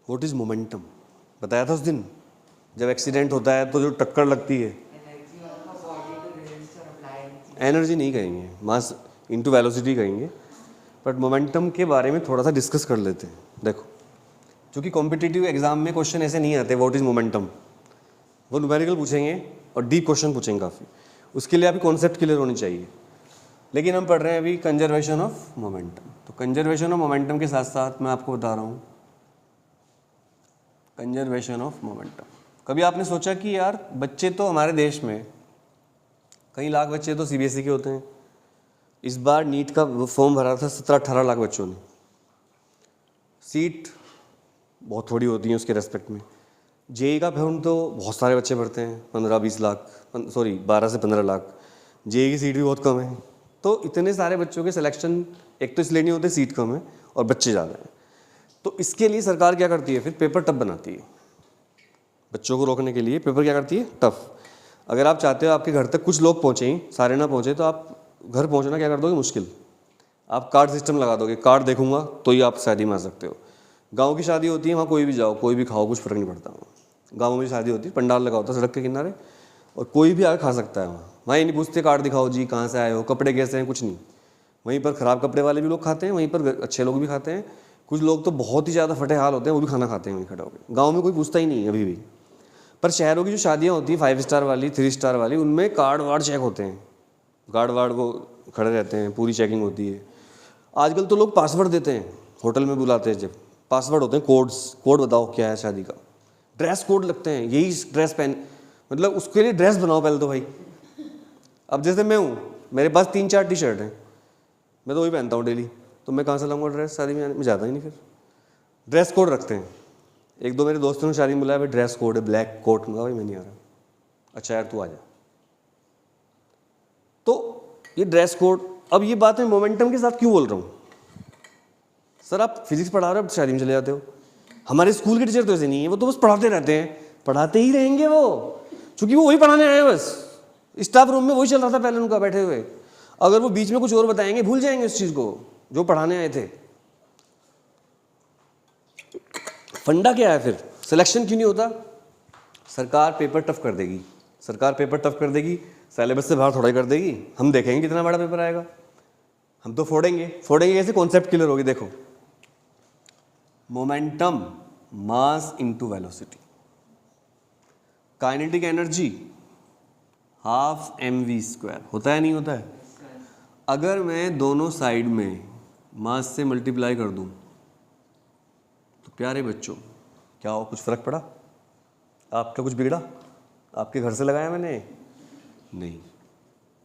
What is momentum? बताया था उस दिन जब एक्सीडेंट होता है तो जो टक्कर लगती है, एनर्जी नहीं कहेंगे, मास इनटू वेलोसिटी कहेंगे, बट मोमेंटम के बारे में थोड़ा सा डिस्कस कर लेते हैं। देखो, क्योंकि कॉम्पिटिटिव एग्जाम में क्वेश्चन ऐसे नहीं आते व्हाट इज मोमेंटम, वो न्यूमेरिकल पूछेंगे और डीप क्वेश्चन पूछेंगे काफ़ी, उसके लिए आपकी कॉन्सेप्ट क्लियर होनी चाहिए। लेकिन हम पढ़ रहे हैं अभी कंजर्वेशन ऑफ मोमेंटम, तो कंजर्वेशन ऑफ मोमेंटम के साथ साथ मैं आपको बता रहा हूँ कंजर्वेशन ऑफ मोमेंटम। कभी आपने सोचा कि यार बच्चे तो हमारे देश में कई लाख बच्चे तो सीबीएसई के होते हैं, इस बार नीट का फॉर्म भरा था 17-18 लाख बच्चों ने, सीट बहुत थोड़ी होती हैं उसके रेस्पेक्ट में। जेई का फॉर्म तो बहुत सारे बच्चे भरते हैं, 15-20 लाख, सॉरी 12 से 15 लाख। जेई की सीट भी बहुत कम है, तो इतने सारे बच्चों के सिलेक्शन एक तो इसलिए नहीं होते, सीट कम है और बच्चे ज़्यादा हैं। तो इसके लिए सरकार क्या करती है, फिर पेपर टफ बनाती है। बच्चों को रोकने के लिए पेपर क्या करती है, टफ। अगर आप चाहते हो आपके घर तक कुछ लोग पहुँचें, सारे ना पहुँचे, तो आप घर पहुँचना क्या कर दोगे, मुश्किल। आप कार्ड सिस्टम लगा दोगे, कार्ड देखूंगा तो ही आप शादी में आ सकते हो। गांव की शादी होती है, वहाँ कोई भी जाओ, कोई भी खाओ, कुछ फ़र्क नहीं पड़ता। गाँव में शादी होती है, पंडाल लगा होता है सड़क के किनारे, और कोई भी आकर खा सकता है। वहाँ ये नहीं पूछते कार्ड दिखाओ जी, कहाँ से आए हो, कपड़े कैसे हैं, कुछ नहीं। वहीं पर ख़राब कपड़े वाले भी लोग खाते हैं, वहीं पर अच्छे लोग भी खाते हैं। कुछ लोग तो बहुत ही ज़्यादा फटे हाल होते हैं, वो भी खाना खाते हैं वहीं खड़े होकर। गाँव में कोई पूछता ही नहीं है अभी भी। पर शहरों की जो शादियाँ होती हैं 5 स्टार वाली, 3 स्टार वाली, उनमें कार्ड वार्ड चेक होते हैं, गार्ड वार्ड वो खड़े रहते हैं, पूरी चेकिंग होती है। आजकल तो लोग पासवर्ड देते हैं, होटल में बुलाते हैं जब, पासवर्ड होते हैं, कोड बताओ क्या है शादी का, ड्रेस कोड लगते हैं, यही ड्रेस पहन, मतलब उसके लिए ड्रेस बनाओ पहले तो भाई। अब जैसे मैं हूँ, मेरे पास 3-4 टी शर्ट हैं, मैं तो वही पहनता हूँ डेली, तो मैं कहाँ से लाऊंगा ड्रेस शादी में जाता ही नहीं। फिर ड्रेस कोड रखते हैं। 1-2 मेरे दोस्तों ने शादी में बुलाया, भाई ड्रेस कोड है, ब्लैक कोट, भाई मैं नहीं आ रहा। अच्छा यार तू आ जा। तो ये ड्रेस कोड, अब ये बात मैं मोमेंटम के साथ क्यों बोल रहा हूँ? सर आप फिजिक्स पढ़ा रहे हो, शादी में चले जाते हो। हमारे स्कूल के टीचर तो ऐसे नहीं है, वो तो बस पढ़ाते रहते हैं, पढ़ाते ही रहेंगे वो, क्योंकि वो वही पढ़ाने आए हैं बस। स्टाफ रूम में वही चल रहा था पहले उनका बैठे हुए, अगर वो बीच में कुछ और बताएंगे भूल जाएंगे उस चीज़ को जो पढ़ाने आए थे। फंडा क्या है फिर, सिलेक्शन क्यों नहीं होता? सरकार पेपर टफ कर देगी, सरकार पेपर टफ कर देगी, सिलेबस से बाहर थोड़ा ही कर देगी। हम देखेंगे कितना बड़ा पेपर आएगा, हम तो फोड़ेंगे। फोड़ेंगे कैसे? कॉन्सेप्ट क्लियर होगी। देखो, momentum mass into velocity, kinetic energy half mv² होता है नहीं होता है? अगर मैं दोनों साइड में मास से मल्टीप्लाई कर दूं तो प्यारे बच्चों क्या हो, कुछ फर्क पड़ा? आपका कुछ बिगड़ा? आपके घर से लगाया मैंने? नहीं।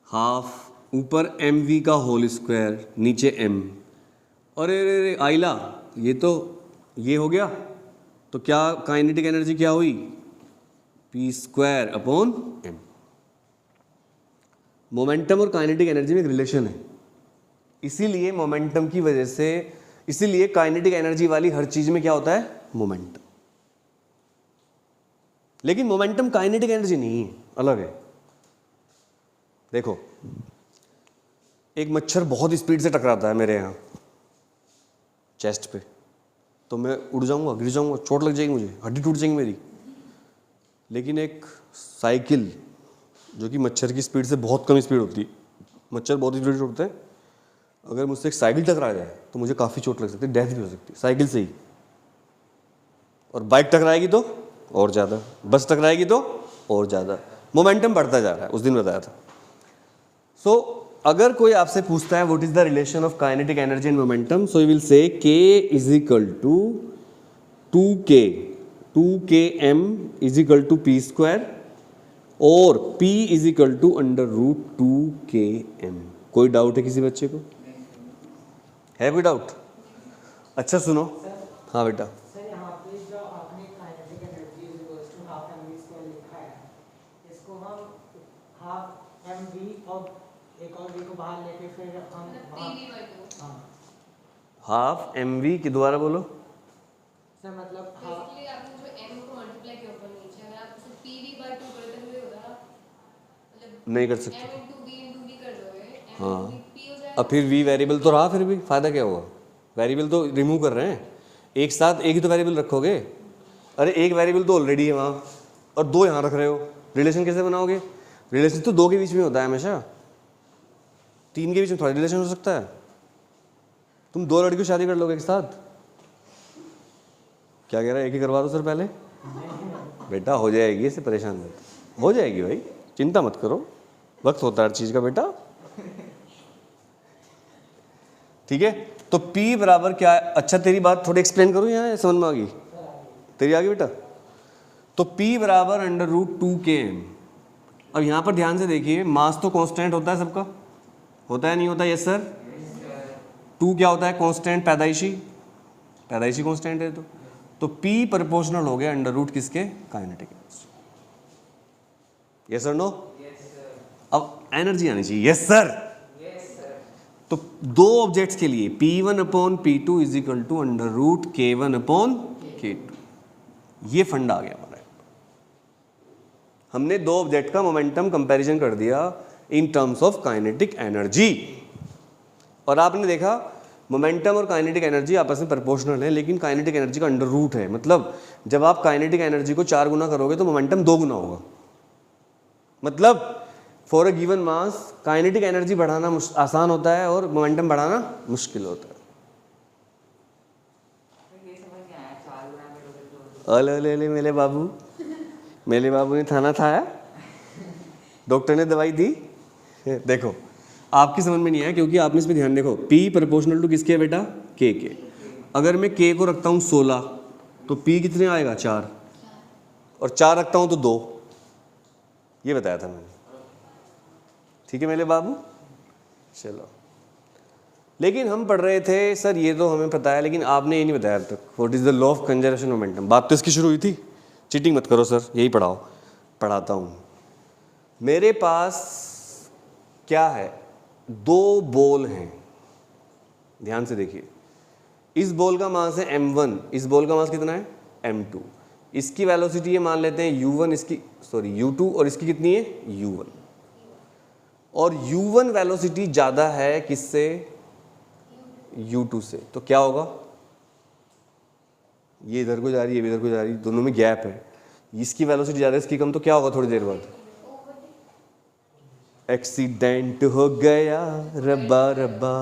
हाफ ऊपर mv का होल स्क्वायर, नीचे m। अरे अरे आइला, ये तो ये हो गया, तो क्या काइनेटिक एनर्जी क्या हुई? p² upon m। मोमेंटम और काइनेटिक एनर्जी में एक रिलेशन है, इसीलिए मोमेंटम की वजह से, इसीलिए काइनेटिक एनर्जी वाली हर चीज में क्या होता है? मोमेंटम। लेकिन मोमेंटम काइनेटिक एनर्जी नहीं है, अलग है। देखो, एक मच्छर बहुत स्पीड से टकराता है मेरे यहाँ चेस्ट पे, तो मैं उड़ जाऊंगा, गिर जाऊंगा, चोट लग जाएगी मुझे, हड्डी टूट जाएगी मेरी। लेकिन एक साइकिल जो कि मच्छर की स्पीड से बहुत कम स्पीड होती है, मच्छर बहुत स्पीड से उड़ते हैं, अगर मुझसे एक साइकिल टकरा जाए तो मुझे काफ़ी चोट लग सकती है, डेथ भी हो सकती है साइकिल से ही। और बाइक टकराएगी तो और ज़्यादा, बस टकराएगी तो और ज़्यादा, मोमेंटम बढ़ता जा रहा है, उस दिन बताया था। सो अगर कोई आपसे पूछता है what is the relation of kinetic energy and momentum, so you will say k is equal to 2km is equal to p² और p is equal to √2km। कोई डाउट है किसी बच्चे को? है कोई डाउट? अच्छा सुनो, हाँ बेटा। सर यहाँ पे जो आपने kinetic energy is equal to half mv² लिखा है, इसको हम हाफ mv और एक और v को बाहर लेके फिर हम हाँ हाफ mv की दोबारा बोलो सर, मतलब बेसिकली आपने जो m को मल्टीप्लाई किया ऊपर नीचे, अगर आप उसे pv/2 कर दोगे होगा, मतलब नहीं कर सकते। m * v * v कर दोगे, m हाँ, * v p हो जाएगा। अब फिर v वेरिएबल तो रहा, फिर भी फायदा क्या हुआ? वेरिएबल तो रिमूव कर रहे हैं, एक साथ एक ही तो वेरिएबल रखोगे? अरे एक वेरिएबल तो ऑलरेडी है वहाँ और दो यहाँ रख रहे हो, रिलेशन कैसे बनाओगे? रिलेशन तो दो के बीच में होता है हमेशा, तीन के बीच में थोड़ा रिलेशन हो सकता है। तुम दो लड़कियों शादी कर लोगे एक साथ? क्या कह रहा है, एक ही करवा दो सर पहले। बेटा हो जाएगी, इससे परेशान मत, हो जाएगी भाई, चिंता मत करो, वक्त होता है हर चीज़ का बेटा। ठीक है, तो P बराबर क्या है? अच्छा तेरी बात थोड़ी एक्सप्लेन करूँ यहाँ, समझ में आ गई तेरी? आ गई बेटा? तो P बराबर √2km। अब यहाँ पर ध्यान से देखिए, मास तो कांस्टेंट होता है सबका, होता है नहीं होता? Yes sir. 2 क्या होता है? कांस्टेंट, पैदाइशी, पैदाइशी कांस्टेंट है। तो P प्रोपोर्शनल हो गया √ किसके? Kinetic energy. यस और नो? अब एनर्जी आनी चाहिए। Yes sir. तो दो ऑब्जेक्ट्स के लिए P1/P2 = √K1/K2, ये फंड आ गया हमारा। हमने दो ऑब्जेक्ट का मोमेंटम कंपैरिजन कर दिया in terms of kinetic energy, और आपने देखा मोमेंटम और काइनेटिक एनर्जी आपस में प्रोपोर्शनल है, लेकिन काइनेटिक एनर्जी का √ है। मतलब जब आप काइनेटिक एनर्जी को 4 गुना करोगे तो मोमेंटम 2 गुना होगा। मतलब for a given mass kinetic energy बढ़ाना आसान होता है और मोमेंटम बढ़ाना मुश्किल होता है। अले अले अले मेरे बाबू, मेरे बाबू ने थाना थाया, डॉक्टर ने दवाई दी। देखो आपकी समझ में नहीं आया क्योंकि आपने इसमें ध्यान देखो, P प्रोपोर्शनल टू किसके है बेटा? K के। अगर मैं K को रखता हूँ 16 तो P कितने आएगा? 4, और 4 रखता हूँ तो 2, ये बताया था मैंने। ठीक है मेरे बाबू, चलो। लेकिन हम पढ़ रहे थे सर ये तो हमें पता है, लेकिन आपने ये नहीं बताया अब तक, what is the law of conservation momentum. बात तो इसकी शुरू हुई थी, चीटिंग मत करो सर, यही पढ़ाओ। पढ़ाता हूँ। मेरे पास क्या है? 2 बॉल हैं, ध्यान से देखिए। इस बॉल का मास है m1, इस बॉल का मास कितना है? m2। इसकी वेलोसिटी है मान लेते हैं u1, इसकी u2, और इसकी कितनी है? u1। और u1 वेलोसिटी ज़्यादा है किससे? u2 से। तो क्या होगा? ये इधर को जा रही है, ये इधर को जा रही है, दोनों में गैप है। इसकी वेलोसिटी ज़्यादा है, इसकी कम, तो क्या होगा थोड़ी देर बाद? एक्सीडेंट हो गया रब्बा रब्बा,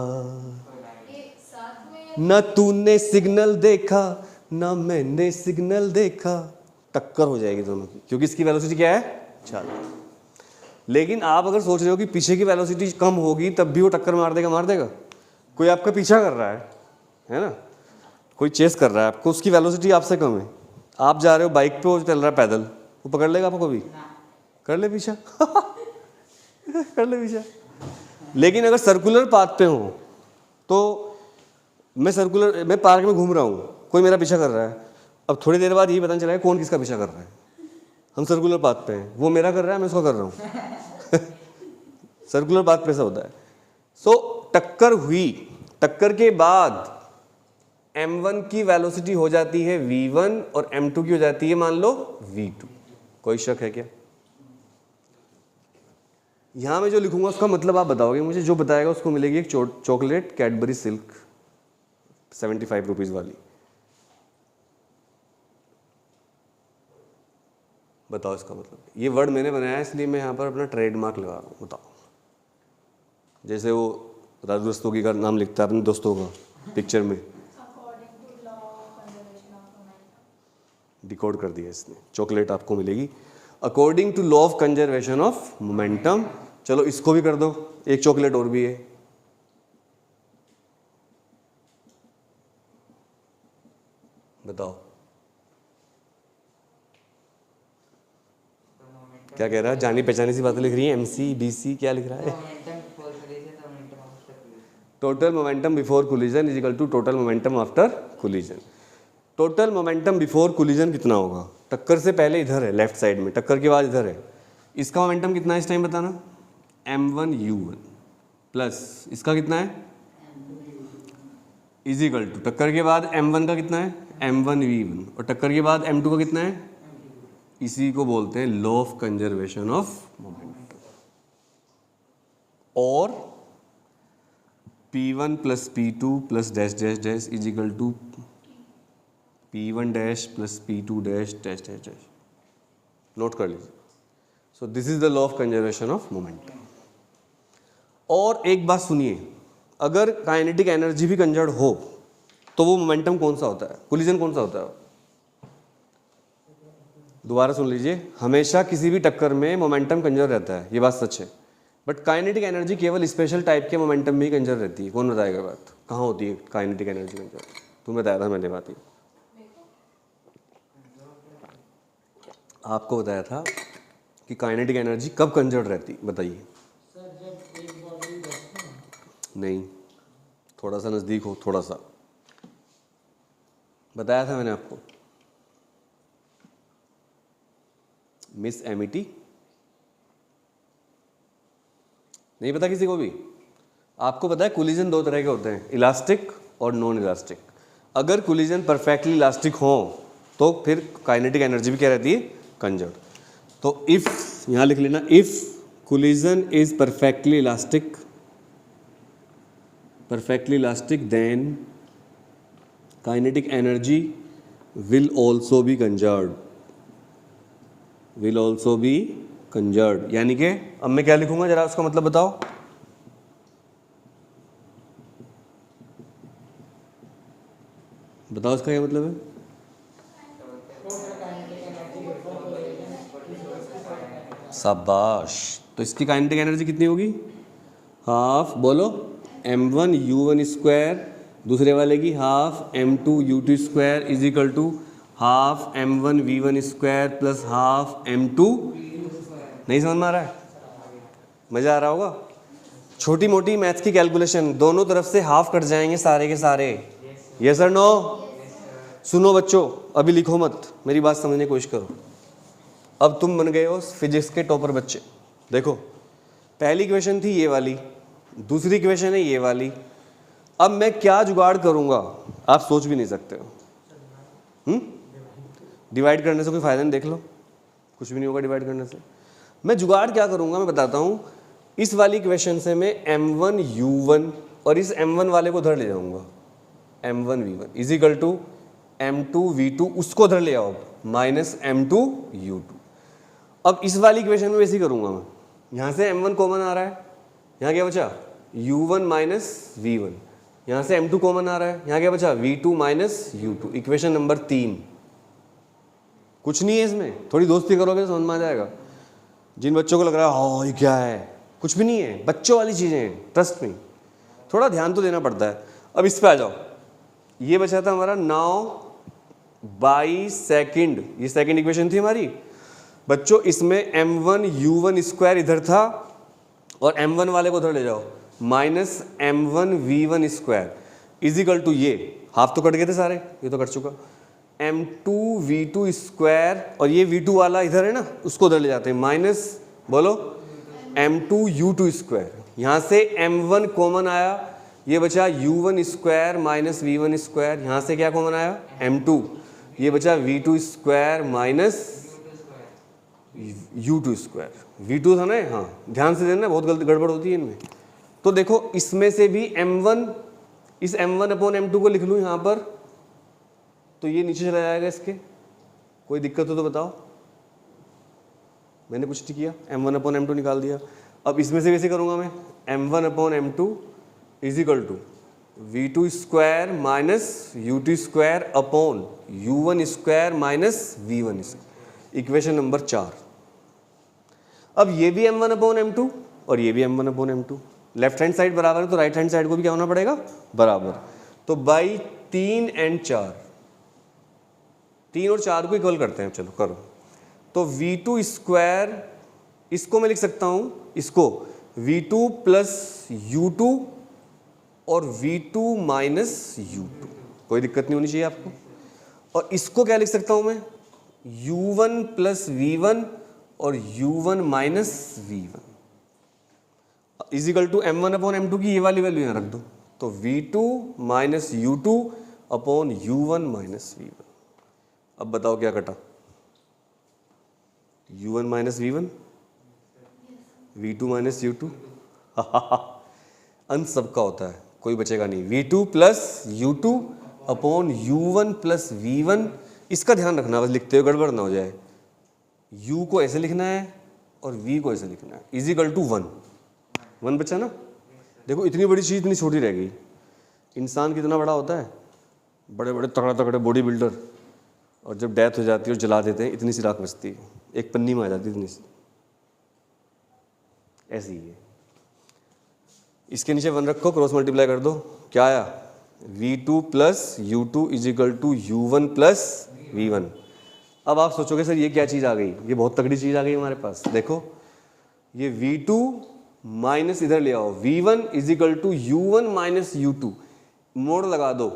न तूने सिग्नल देखा ना मैंने सिग्नल देखा, टक्कर हो जाएगी दोनों की, क्योंकि इसकी वेलोसिटी क्या है? 4। लेकिन आप अगर सोच रहे हो कि पीछे की वेलोसिटी कम होगी तब भी वो टक्कर मार देगा, मार देगा? कोई आपका पीछा कर रहा है ना, कोई चेस कर रहा है आपको, उसकी वेलोसिटी आपसे कम है, आप जा रहे हो बाइक पे, वो चल रहा है पैदल, वो पकड़ लेगा आपको कभी? कर ले पीछा। कर ले पीछा। लेकिन अगर सर्कुलर पाथ पे हो, तो मैं पार्क में घूम रहा हूँ, कोई मेरा पीछा कर रहा है, अब थोड़ी देर बाद ये पता चलेगा कौन किसका पीछा कर रहा है। हम सर्कुलर पाथ पे हैं, वो मेरा कर रहा है, मैं उसका कर रहा हूँ। सर्कुलर पाथ पे ऐसा होता है। सो टक्कर हुई, टक्कर के बाद m1 की वेलोसिटी हो जाती है v1 और m2 की हो जाती है मान लो v2। कोई शक है क्या? यहां मैं जो लिखूंगा उसका मतलब आप बताओगे मुझे, जो बताएगा उसको मिलेगी एक चॉकलेट कैडबरी सिल्क 75 रुपीज वाली। बताओ इसका मतलब। ये वर्ड मैंने बनाया है इसलिए मैं यहाँ पर अपना ट्रेडमार्क लगा रहा हूँ। बताओ, जैसे वो राजू रस्तोगी का नाम लिखता है अपने दोस्तों का पिक्चर में, डिकोड कर दिया इसने। चॉकलेट आपको मिलेगी according to law of conservation of momentum. चलो इसको भी कर दो, एक चॉकलेट और भी है। बताओ क्या कह रहा है? जानी पहचानी सी बातें लिख रही है, MC BC क्या लिख रहा है? Total momentum before collision is equal to total momentum after collision. Total momentum before collision कितना होगा? टक्कर से पहले इधर है लेफ्ट साइड में, टक्कर के बाद इधर है, इसका मोमेंटम कितना है इस टाइम बताना? m1u1 प्लस इसका कितना है? इज इक्वल टू टक्कर के बाद m1 का कितना है? m1v1, और टक्कर के बाद m2 का कितना है? इसी को बोलते हैं law of conservation of momentum. और P1 plus P2 plus dash dash dash is equal to P1 dash plus P2 dash dash dash dash, note कर लीजिए। So this is the law of conservation of momentum. और एक बात सुनिए, अगर kinetic energy भी conserve हो तो वो मोमेंटम कौन सा होता है, कोलिजन कौन सा होता है? दोबारा सुन लीजिए, हमेशा किसी भी टक्कर में मोमेंटम कंजर्व रहता है, ये बात सच है। बट काइनेटिक एनर्जी केवल स्पेशल टाइप के मोमेंटम में ही कंजर्व रहती है। कौन बताएगा बात, कहाँ होती है काइनेटिक एनर्जी कंजर्व? तुम्हें बताया था मैंने बात, ही आपको बताया था कि काइनेटिक एनर्जी कब कंजर्व रहती, बताइए। सर जब एक बॉडी रखते हैं, नहीं, थोड़ा सा नज़दीक हो, थोड़ा सा बताया था मैंने आपको। मिस एमिटी, नहीं पता किसी को भी? आपको पता है कोलिजन दो तरह के होते हैं, इलास्टिक और नॉन इलास्टिक। अगर कोलिजन परफेक्टली इलास्टिक हो तो फिर काइनेटिक एनर्जी भी क्या रहती है, कंजर्व। तो इफ, यहां लिख लेना, if collision is perfectly elastic then kinetic energy will also be conserved. यानी कि अब मैं क्या लिखूंगा, जरा उसका मतलब बताओ। बताओ इसका क्या मतलब है? शाबाश। तो इसकी काइनेटिक एनर्जी कितनी होगी? हाफ, बोलो, m1 u1 स्क्वायर, दूसरे वाले की half m2 u2 square is equal to half m1 v1 square plus half m2। नहीं समझ में आ रहा है? मज़ा आ रहा होगा? छोटी मोटी मैथ्स की कैलकुलेशन, दोनों तरफ से हाफ कट जाएंगे सारे के सारे। यस और नो? सुनो बच्चों, अभी लिखो मत, मेरी बात समझने की कोशिश करो। अब तुम बन गए हो फिजिक्स के टॉपर बच्चे। देखो, पहली क्वेश्चन थी ये वाली, दूसरी क्वेश्चन है ये वाली। अब मैं क्या जुगाड़ करूंगा आप सोच भी नहीं सकते हो। डिवाइड करने से कोई फायदा नहीं, देख लो, कुछ भी नहीं होगा डिवाइड करने से। मैं जुगाड़ क्या करूंगा मैं बताता हूँ। इस वाली क्वेश्चन से मैं m1 u1 और इस m1 वाले को उधर ले जाऊंगा, m1 v1 is equal to m2 v2, उसको उधर ले आओ, माइनस m2 u2। अब इस वाली क्वेश्चन में वैसे ही करूंगा मैं, यहाँ से m1 कॉमन आ रहा है, यहाँ क्या बचा u1 माइनस v1, यहाँ से m2 कॉमन आ रहा है, यहाँ क्या बचा v2 minus u2। Equation number 3। कुछ नहीं है इसमें, थोड़ी दोस्ती करोगे तो समझ में आ जाएगा। जिन बच्चों को लग रहा है हाँ ये क्या है, कुछ भी नहीं है, बच्चों वाली चीज़ें हैं, ट्रस्ट में, थोड़ा ध्यान तो देना पड़ता है। अब इस पे आ जाओ, ये बचा था हमारा 9/2, ये सेकंड इक्वेशन थी हमारी बच्चों। इसमें m1 u1 स्क्वायर इधर था और m1 वाले को उधर ले जाओ, minus m1 v1 square is equal to, ये हाफ तो कट गए थे सारे, ये तो कट चुका, m2 v2 स्क्वायर, और ये v2 वाला इधर है ना, उसको उधर ले जाते हैं, माइनस बोलो m2 u2 स्क्वायर। यहाँ से m1 कॉमन आया, ये बचा u1 square minus v1 square, यहाँ से क्या कॉमन आया m2, ये बचा v2 square minus u2 square. v2 था ना, हाँ ध्यान से देना, बहुत गलती गड़बड़ होती है इनमें। तो देखो इसमें से भी m1, इस m1 अपॉन m2 को लिख लूँ यहाँ पर, तो ये नीचे चला जाएगा इसके। कोई दिक्कत हो तो बताओ, मैंने कुछ नहीं किया, m1 अपॉन m2 निकाल दिया। अब इसमें से वैसे करूँगा मैं, m1 upon m2 is equal to v2 square minus u2 square upon u1 square minus v1 square, equation number 4। अब ये भी m1 अपॉन m2 और ये भी m1 upon m2, left hand side बराबर है तो राइट हैंड साइड को भी क्या होना पड़ेगा, बराबर। तो बाई 3 और 4, 3 और 4 को इक्वल करते हैं, चलो करो। तो v2 स्क्वायर, इसको मैं लिख सकता हूँ, इसको v2 प्लस u2 और v2 माइनस u2, कोई दिक्कत नहीं होनी चाहिए आपको। और इसको क्या लिख सकता हूँ मैं, u1 प्लस v1 और u1 minus v1 is equal to m1 upon m2 की ये वाली वैल्यू यहाँ रख दो, तो v2 minus u2 upon u1 minus v1। अब बताओ क्या कटा, u1 minus v1, v2 minus u2। अंत सबका होता है, कोई बचेगा नहीं, v2 plus u2 upon u1 plus v1। इसका ध्यान रखना बस, लिखते हुए गड़बड़ ना हो जाए। u को ऐसे लिखना है और v को ऐसे लिखना है, इज इक्वल टू 1 बचा ना। देखो इतनी बड़ी चीज़ इतनी छोटी रह गई। इंसान कितना बड़ा होता है, बड़े बड़े तगड़े तगड़े बॉडी बिल्डर, और जब डेथ हो जाती है और जला देते हैं इतनी सी राख बचती है, एक पन्नी में आ जाती है इतनी सी। ऐसी ही है। इसके नीचे 1 रखो, क्रॉस मल्टीप्लाई कर दो, क्या आया v2 plus u2 is equal to u1 plus v1। अब आप सोचोगे सर ये क्या चीज़ आ गई, ये बहुत तगड़ी चीज़ आ गई हमारे पास। देखो ये v2 माइनस इधर ले आओ, v1 is equal to u1 minus u2, मोड़ लगा दो।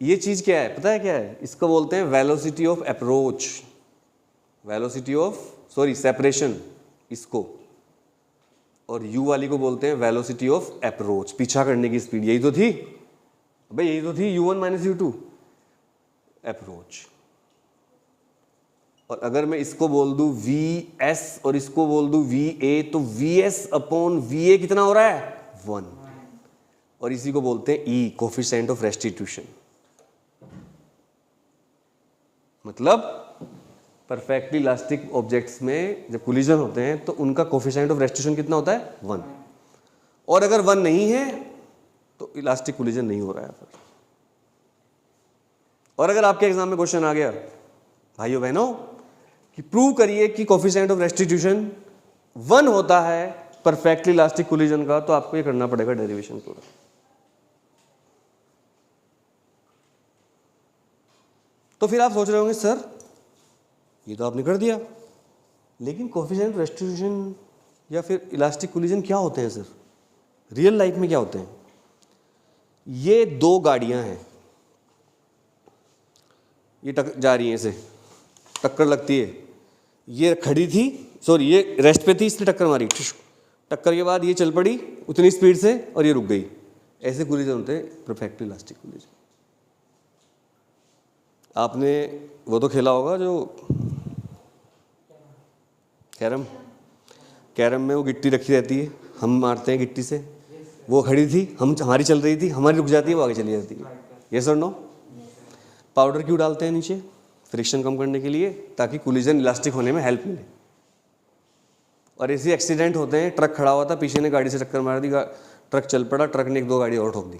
ये चीज़ क्या है पता है क्या है, इसको बोलते हैं velocity of approach, velocity of sorry separation इसको, और u वाली को बोलते हैं वेलोसिटी ऑफ अप्रोच, पीछा करने की स्पीड। यही तो थी भाई, यही तो थी u1 माइनस u2 अप्रोच। और अगर मैं इसको बोल दूं vs और इसको बोल दूं va, तो vs अपॉन va कितना हो रहा है 1, और इसी को बोलते हैं e कोफिशिएंट ऑफ रेस्टिट्यूशन। मतलब परफेक्टली इलास्टिक ऑब्जेक्ट्स में जब कोलिजन होते हैं तो उनका कोफिशिएंट ऑफ रेस्टिट्यूशन कितना होता है 1, और अगर 1 नहीं है तो इलास्टिक कोलिजन नहीं हो रहा है फिर। और अगर आपके एग्जाम में क्वेश्चन आ गया भाइयों बहनों कि प्रूव करिए कि कोफिशिएंट ऑफ रेस्टिट्यूशन 1 होता है परफेक्टली इलास्टिक कोलिजन का, तो आपको ये करना पड़ेगा डेरिवेशन पूरा। तो फिर आप सोच रहे होंगे सर ये तो आपने कर दिया, लेकिन कोफिशिएंट ऑफ रेस्टिट्यूशन या फिर इलास्टिक कोलिजन क्या होते हैं सर, रियल लाइफ में क्या होते हैं। ये 2 गाड़ियां हैं, ये जा रही हैं, ऐसे टक्कर लगती है, ये खड़ी थी सॉरी ये रेस्ट पे थी इसने टक्कर मारी, टक्कर के बाद ये चल पड़ी उतनी स्पीड से और ये रुक गई। ऐसे कोलिजन होते हैं परफेक्टली इलास्टिक कोलिजन। आपने वो तो खेला होगा जो कैरम में वो गिट्टी रखी रहती है, हम मारते हैं गिट्टी से, वो खड़ी थी, हमारी चल रही थी, हमारी रुक जाती है, वो आगे चली जाती है। यस और नो। पाउडर क्यों डालते हैं नीचे, फ्रिक्शन कम करने के लिए, ताकि कोलिजन इलास्टिक होने में हेल्प मिले। और ऐसे एक्सीडेंट होते हैं, ट्रक खड़ा हुआ था, पीछे ने गाड़ी से टक्कर मार दी, ट्रक चल पड़ा, ट्रक ने 1-2 गाड़ी और ठोक दी,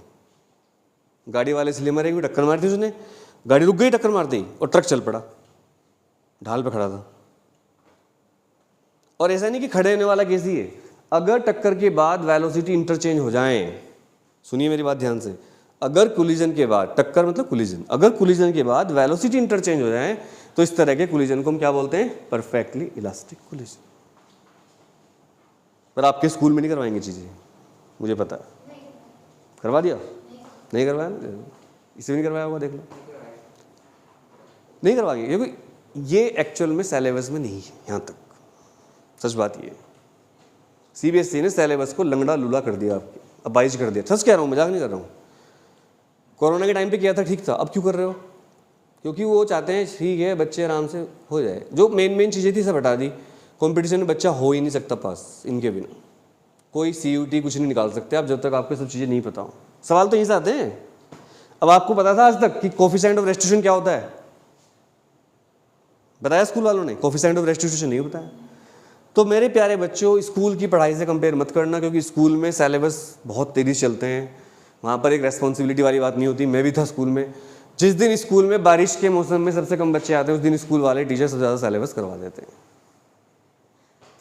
गाड़ी वाले इसलिए मरे क्योंकि टक्कर मारी थी उसने, गाड़ी रुक गई टक्कर मार दी और ट्रक चल पड़ा, ढाल पे खड़ा था। और ऐसा नहीं कि खड़े होने वाला केस ही है, अगर टक्कर के बाद वेलोसिटी इंटरचेंज हो जाए, सुनिए मेरी बात ध्यान से, अगर कोलिजन के बाद, टक्कर मतलब कोलिजन, अगर कोलिजन के बाद वेलोसिटी इंटरचेंज हो जाए तो इस तरह के कोलिजन को हम क्या बोलते हैं, परफेक्टली इलास्टिक कोलिजन। पर आपके स्कूल में नहीं करवाएंगे चीज़ें, मुझे पता है। करवा दिया नहीं करवाया, इसे भी नहीं करवाया होगा, देख लो नहीं करवाएंगे, क्योंकि ये एक्चुअल में सिलेबस में नहीं है। यहाँ तक सच बात ये, सीबीएसई ने सिलेबस को लंगड़ा लूला कर दिया, आपके अब 22 कर दिया। सच कह रहा हूँ, मजाक नहीं कर रहा हूँ। कोरोना के टाइम पे किया था ठीक था, अब क्यों कर रहे हो, क्योंकि वो चाहते हैं ठीक है बच्चे आराम से हो जाए, जो मेन चीज़ें थी सब हटा दी। कंपटीशन में बच्चा हो ही नहीं सकता पास इनके बिना, कोई CUT कुछ नहीं निकाल सकते आप जब तक आपको सब चीज़ें नहीं पता हो। सवाल तो यहीं से आते हैं। अब आपको पता था आज तक कि कोफिशिएंट ऑफ रेस्टिट्यूशन क्या होता है, बताया स्कूल वालों ने, कोफिशिएंट ऑफ रेस्टिट्यूशन नहीं बताया। तो मेरे प्यारे बच्चों, स्कूल की पढ़ाई से कंपेयर मत करना, क्योंकि स्कूल में सिलेबस बहुत तेज़ी से चलते हैं, वहाँ पर एक रेस्पॉन्सिबिलिटी वाली बात नहीं होती। मैं भी था स्कूल में, जिस दिन स्कूल में बारिश के मौसम में सबसे कम बच्चे आते हैं उस दिन स्कूल वाले टीचर सबसे ज़्यादा सिलेबस करवा देते हैं।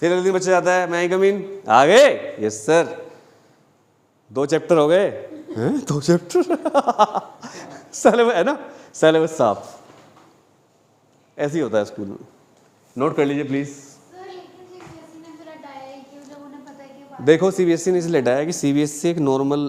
फिर अगले दिन बच्चा जाता है, मैं कम इन आ गए, यस सर 2 चैप्टर हो गए, 2 चैप्टर सिलेबस है ना, सिलेबस साफ। ऐसे ही होता है स्कूल में, नोट कर लीजिए प्लीज़। देखो CBSE ने इसलिए हटाया कि CBSE एक नॉर्मल